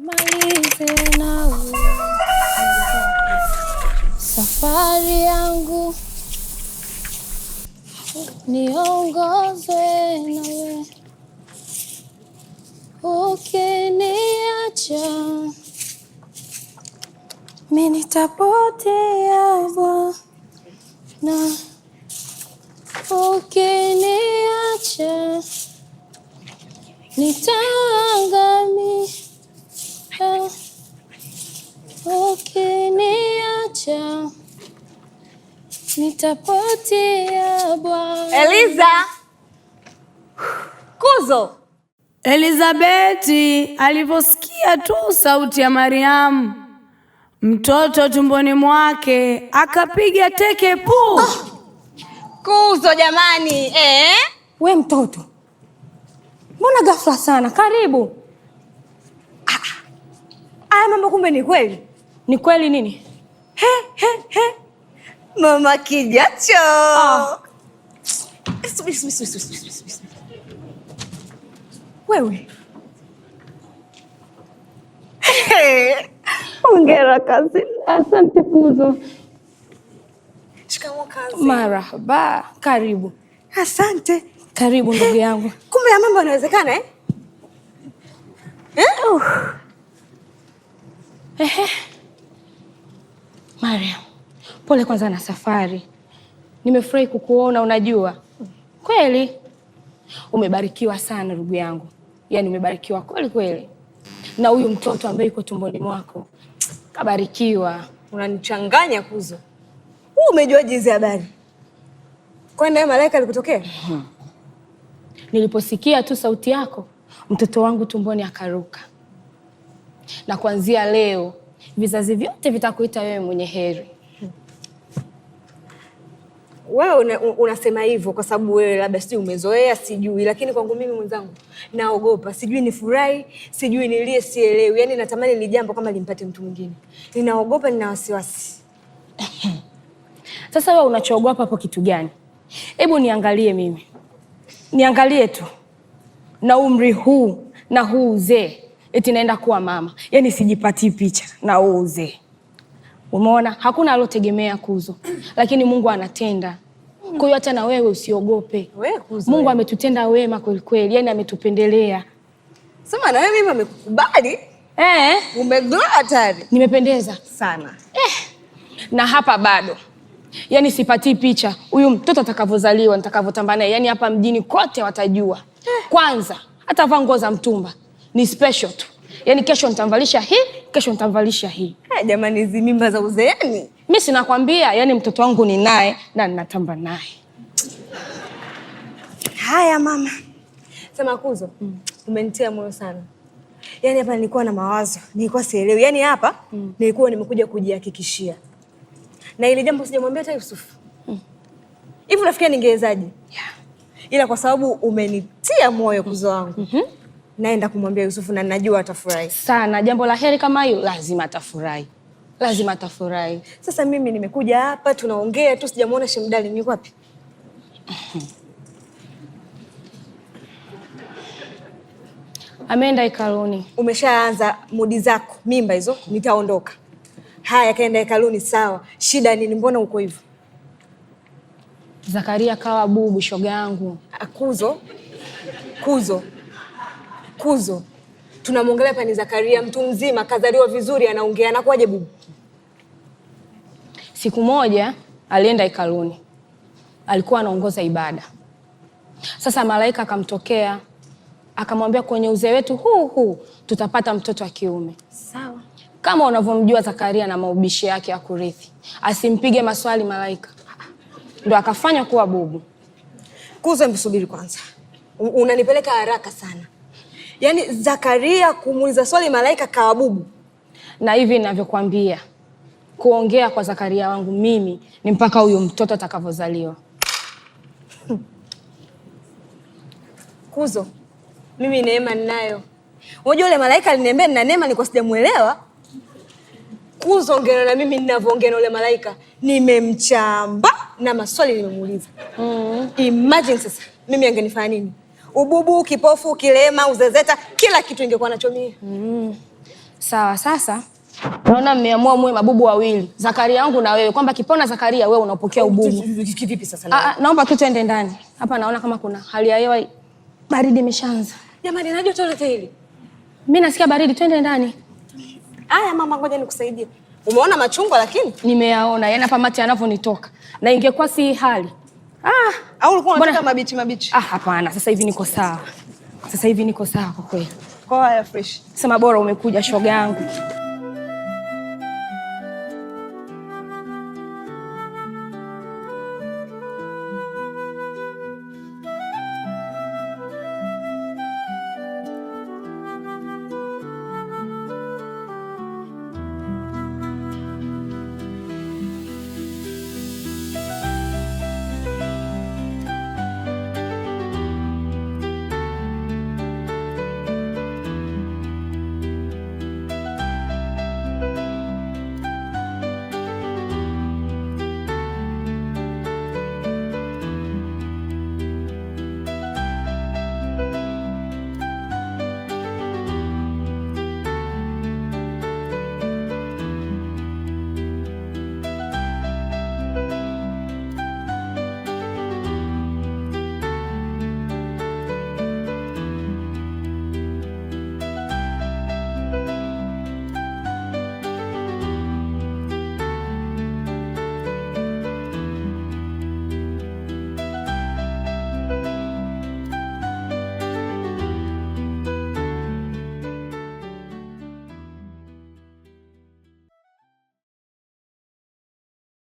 Malize nawe safari yangu, niongoze nawe, ukiniacha mimi nitapotea Bwana, ukiniacha nitaangamia, ukiniacha nitapotea Bwana. Eliza! Kuzo! Elizabeti aliposikia tu sauti ya Mariamu, mtoto tumboni mwake akapiga teke pu. Kuzo jamani, We mtoto, mbona ghafla sana? Karibu. Aya mama, kumbe ni kweli. Ni kweli nini? Mama Kijacho. Wewe. Hongera kazi. Asante Kuzo. Shikamoo kazi. Marahaba. Karibu. Asante. Karibu ndugu yangu. Kumbe ya mambo yanawezekana Mariam, pole kwanza na safari. Nimefurahi kukuona. Unajua kweli umebarikiwa sana ndugu yangu, yaani umebarikiwa kweli kweli, na huyu mtoto ambaye yuko tumboni mwako kabarikiwa. Unanichanganya Kuzo. Umejua jinsi habari? Kwani naye malaika alikutokea? Niliposikia tu sauti yako, mtoto wangu tumboni akaruka, na kuanzia leo vizazi vyote vitakuita wewe mwenye heri. Wewe unasema hivyo kwa sababu wewe labda sijui umezoea, sijui, lakini kwangu mimi mwenzangu naogopa. Sijui ni furahi, sijui nilie, sielewi. Yaani natamani ni jambo kama limpate mtu mwingine. Ninaogopa, nina wasiwasi. Sasa wewe unachoogopa hapo kitu gani? Hebu niangalie mimi. Niangalie tu. Na umri huu na huu uzee, eti naenda kuwa mama. Yaani sijipati picha na huu uzee. Umeona? Hakuna alotegemea Kuzo. Lakini Mungu anatenda. Kwa hiyo hata na wewe usiogope. Wewe Kuzo. Mungu ametutenda wema kweli kweli. Yaani ametupendelea. Sema na wewe mimi amekukubali? Umeglow hatari. Nimependeza Sana. Na hapa bado. Yaani sipati picha huyu mtoto atakavyozaliwa, nitakavyotamba naye. Yaani hapa mjini kote watajua. Kwanza hata vaa nguo za mtumba ni special tu. Yaani kesho nitamvalisha hii, kesho nitamvalisha hii. Jamani, hizi mimba za uzeeni. Mimi sinakwambia, yaani mtoto wangu ni naye na ninatamba naye. Haya mama. Sema Kuzo, umenitia moyo sana. Yaani hapa nilikuwa na mawazo, nilikuwa sielewi. Yaani hapa nilikuwa nimekuja kujihakikishia. Na ile jambo sijamwambia hata Yusuf. Hivi unafikia ningewezaje? Ila kwa sababu umenitia moyo Kuzo wangu. Naenda kumwambia Yusuf na najua atafurahi. Sana, jambo la heri kama hiyo lazima atafurahi. Lazima atafurahi. Sasa mimi nimekuja hapa tunaongea tu, sijamuona Shemdali. Ni wapi? Ameenda hekaluni. Umeshaanza mudi zako, mimba hizo, nitaondoka. Haya, kaenda hekaluni sawa. Shida nini, mbona uko hivyo? Zakaria kawa bubu, shoga yangu. Kuzo. Tunamwongelea hapa ni Zakaria, mtu mzima, kazaliwa vizuri, anaongea, anakuaje bubu? Siku moja alienda hekaluni. Alikuwa anaongoza ibada. Sasa malaika akamtokea, akamwambia kwenye uzee wetu huu tutapata mtoto wa kiume. Sawa. Kama unavyomjua Zakaria na maubishi yake ya kurithi. Asimpige maswali malaika. Ndio akafanya kuwa bubu. Kuzo, msubiri kwanza. Unanipeleka haraka sana. Yaani Zakaria kumuuliza swali malaika kawa bubu. Na hivi ninavyokuambia, kuongea kwa Zakaria wangu mimi ni mpaka huyo mtoto atakavyozaliwa. Kuzo, mimi neema ninayo. Unajua yule malaika aliniambia nina neema, nilikuwa sijamuelewa. Kuzo, ongea na mimi ninavyoongea na yule malaika. Nimemchamba na maswali nimemuuliza. Imagine sasa, mimi angenifanya nini? Ububu, kipofu, kilema, uzezeta, kila kitu ingekuwa nacho mimi. Sawa, sasa naona mmeamua muwe mabubu wawili, Zakaria yangu na wewe, kwamba kipona Zakaria wewe unapokea ububu. Kivipi sasa? Naomba tu twende ndani. Hapa naona kama kuna hali ya hewa baridi imeshaanza. Jamani, najua toilet hili. Mimi nasikia baridi, twende ndani. Haya mama, ngoja nikusaidie. Umeona machungwa lakini? Nimeyaona, yaani hapa mate yanavyonitoka. Na ingekuwa si hali. Au ulikuwa unataka mabichi? Hapana, sasa hivi niko sawa. Sasa hivi niko sawa kwa kweli. Kwa haya fresh. Sema bora umekuja shoga yangu.